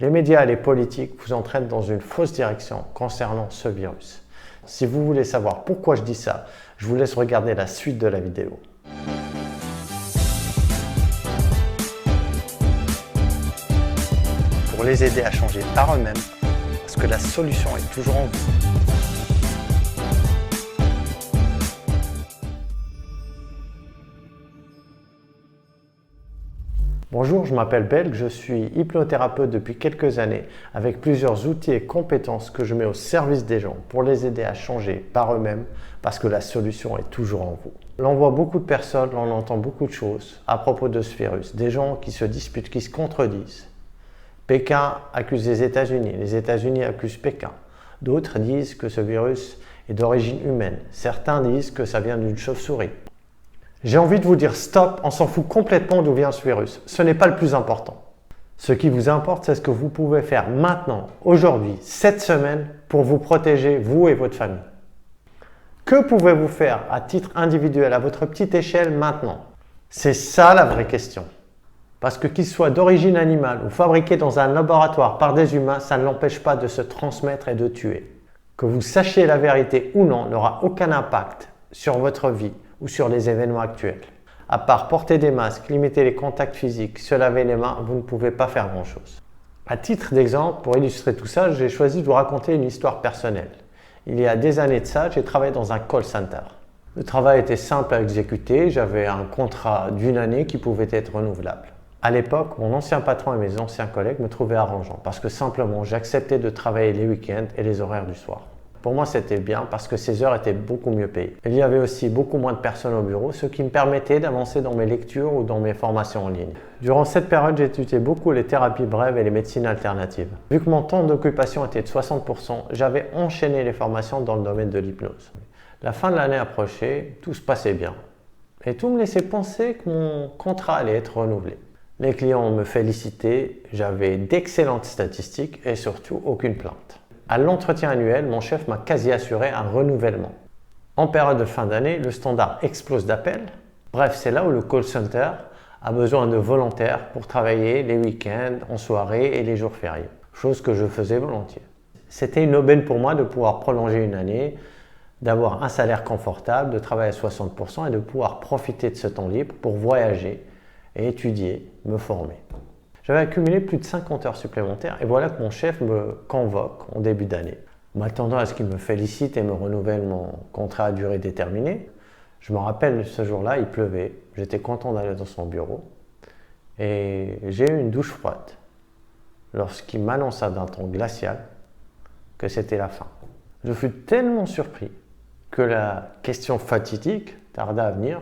Les médias et les politiques vous entraînent dans une fausse direction concernant ce virus. Si vous voulez savoir pourquoi je dis ça, je vous laisse regarder la suite de la vidéo. Pour les aider à changer par eux-mêmes, parce que la solution est toujours en vous. Bonjour, je m'appelle Belg, je suis hypnothérapeute depuis quelques années avec plusieurs outils et compétences que je mets au service des gens pour les aider à changer par eux-mêmes parce que la solution est toujours en vous. L'on voit beaucoup de personnes, on entend beaucoup de choses à propos de ce virus, des gens qui se disputent, qui se contredisent. Pékin accuse les États-Unis accusent Pékin. D'autres disent que ce virus est d'origine humaine, certains disent que ça vient d'une chauve-souris. J'ai envie de vous dire stop, on s'en fout complètement d'où vient ce virus. Ce n'est pas le plus important. Ce qui vous importe, c'est ce que vous pouvez faire maintenant, aujourd'hui, cette semaine, pour vous protéger, vous et votre famille. Que pouvez-vous faire à titre individuel, à votre petite échelle, maintenant? C'est ça la vraie question. Parce que qu'il soit d'origine animale ou fabriqué dans un laboratoire par des humains, ça ne l'empêche pas de se transmettre et de tuer. Que vous sachiez la vérité ou non n'aura aucun impact sur votre vie ou sur les événements actuels. À part porter des masques, limiter les contacts physiques, se laver les mains, vous ne pouvez pas faire grand-chose. À titre d'exemple, pour illustrer tout ça, j'ai choisi de vous raconter une histoire personnelle. Il y a des années de ça, j'ai travaillé dans un call center. Le travail était simple à exécuter, j'avais un contrat d'une année qui pouvait être renouvelable. À l'époque, mon ancien patron et mes anciens collègues me trouvaient arrangeant parce que simplement j'acceptais de travailler les week-ends et les horaires du soir. Pour moi, c'était bien parce que ces heures étaient beaucoup mieux payées. Il y avait aussi beaucoup moins de personnes au bureau, ce qui me permettait d'avancer dans mes lectures ou dans mes formations en ligne. Durant cette période, j'ai étudié beaucoup les thérapies brèves et les médecines alternatives. Vu que mon temps d'occupation était de 60%, j'avais enchaîné les formations dans le domaine de l'hypnose. La fin de l'année approchait, tout se passait bien. Et tout me laissait penser que mon contrat allait être renouvelé. Les clients me félicitaient, j'avais d'excellentes statistiques et surtout aucune plainte. À l'entretien annuel, mon chef m'a quasi assuré un renouvellement. En période de fin d'année, le standard explose d'appels. Bref, c'est là où le call center a besoin de volontaires pour travailler les week-ends, en soirée et les jours fériés. Chose que je faisais volontiers. C'était une aubaine pour moi de pouvoir prolonger une année, d'avoir un salaire confortable, de travailler à 60% et de pouvoir profiter de ce temps libre pour voyager et étudier, me former. J'avais accumulé plus de 50 heures supplémentaires et voilà que mon chef me convoque en début d'année. M'attendant à ce qu'il me félicite et me renouvelle mon contrat à durée déterminée, je me rappelle ce jour-là, il pleuvait, j'étais content d'aller dans son bureau et j'ai eu une douche froide lorsqu'il m'annonça d'un ton glacial que c'était la fin. Je fus tellement surpris que la question fatidique tarda à venir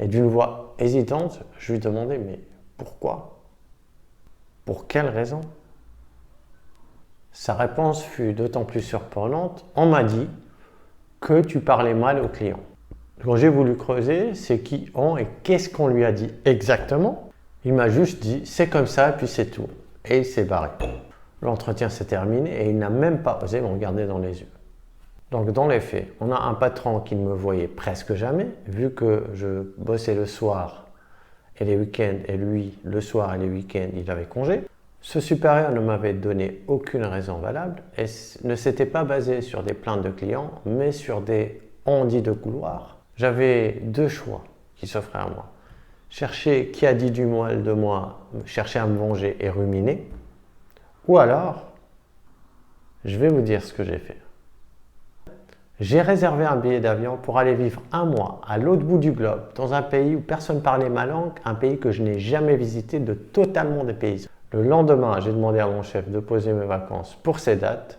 et d'une voix hésitante, je lui demandai mais pourquoi ? Pour quelle raison? Sa réponse fut d'autant plus surprenante. On m'a dit que tu parlais mal aux clients. Quand j'ai voulu creuser, c'est qui on et qu'est-ce qu'on lui a dit exactement? Il m'a juste dit c'est comme ça puis c'est tout. Et il s'est barré. L'entretien s'est terminé et il n'a même pas osé me regarder dans les yeux. Donc dans les faits, on a un patron qui ne me voyait presque jamais, vu que je bossais le soir et les week-ends, et lui, le soir et les week-ends, il avait congé. Ce supérieur ne m'avait donné aucune raison valable et ne s'était pas basé sur des plaintes de clients, mais sur des on-dit de couloir. J'avais deux choix qui s'offraient à moi. Chercher qui a dit du mal de moi, chercher à me venger et ruminer. Ou alors, je vais vous dire ce que j'ai fait. J'ai réservé un billet d'avion pour aller vivre un mois à l'autre bout du globe, dans un pays où personne ne parlait ma langue, un pays que je n'ai jamais visité, de totalement dépaysé. Le lendemain, j'ai demandé à mon chef de poser mes vacances pour ces dates,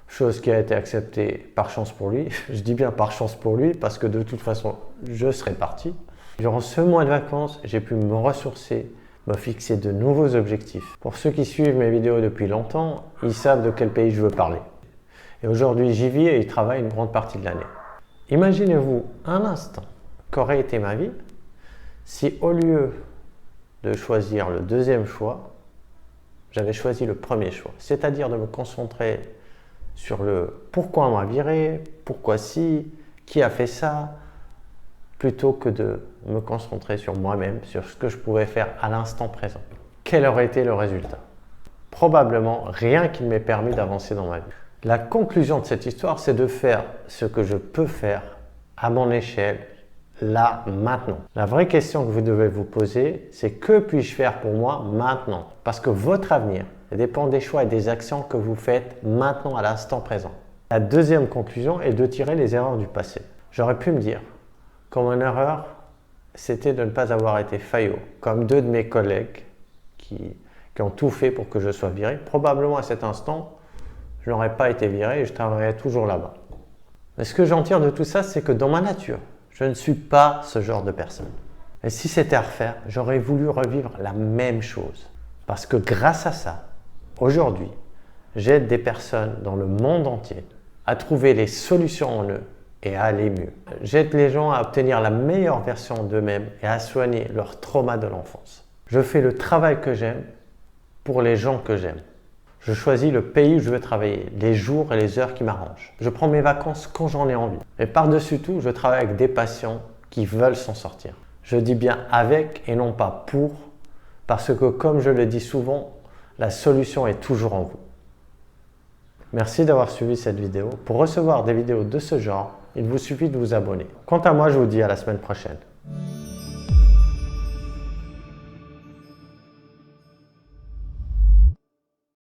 chose qui a été acceptée par chance pour lui. Je dis bien par chance pour lui, parce que de toute façon, je serais parti. Durant ce mois de vacances, j'ai pu me ressourcer, me fixer de nouveaux objectifs. Pour ceux qui suivent mes vidéos depuis longtemps, ils savent de quel pays je veux parler. Et aujourd'hui, j'y vis et y travaille une grande partie de l'année. Imaginez-vous un instant qu'aurait été ma vie si au lieu de choisir le deuxième choix, j'avais choisi le premier choix. C'est-à-dire de me concentrer sur le pourquoi on m'a viré, pourquoi si, qui a fait ça, plutôt que de me concentrer sur moi-même, sur ce que je pouvais faire à l'instant présent. Quel aurait été le résultat? probablement rien qui m'ait permis d'avancer dans ma vie. La conclusion de cette histoire, c'est de faire ce que je peux faire à mon échelle, là, maintenant. La vraie question que vous devez vous poser, c'est que puis-je faire pour moi maintenant? Parce que votre avenir dépend des choix et des actions que vous faites maintenant à l'instant présent. La deuxième conclusion est de tirer les erreurs du passé. J'aurais pu me dire, comme une erreur, c'était de ne pas avoir été faillot, comme deux de mes collègues qui ont tout fait pour que je sois viré. Probablement à cet instant, je n'aurais pas été viré et je travaillerais toujours là-bas. Mais ce que j'en tire de tout ça, c'est que dans ma nature, je ne suis pas ce genre de personne. Et si c'était à refaire, j'aurais voulu revivre la même chose. Parce que grâce à ça, aujourd'hui, j'aide des personnes dans le monde entier à trouver les solutions en eux et à aller mieux. J'aide les gens à obtenir la meilleure version d'eux-mêmes et à soigner leur trauma de l'enfance. Je fais le travail que j'aime pour les gens que j'aime. Je choisis le pays où je veux travailler, les jours et les heures qui m'arrangent. Je prends mes vacances quand j'en ai envie. Et par-dessus tout, je travaille avec des patients qui veulent s'en sortir. Je dis bien avec et non pas pour, parce que comme je le dis souvent, la solution est toujours en vous. Merci d'avoir suivi cette vidéo. Pour recevoir des vidéos de ce genre, il vous suffit de vous abonner. Quant à moi, je vous dis à la semaine prochaine.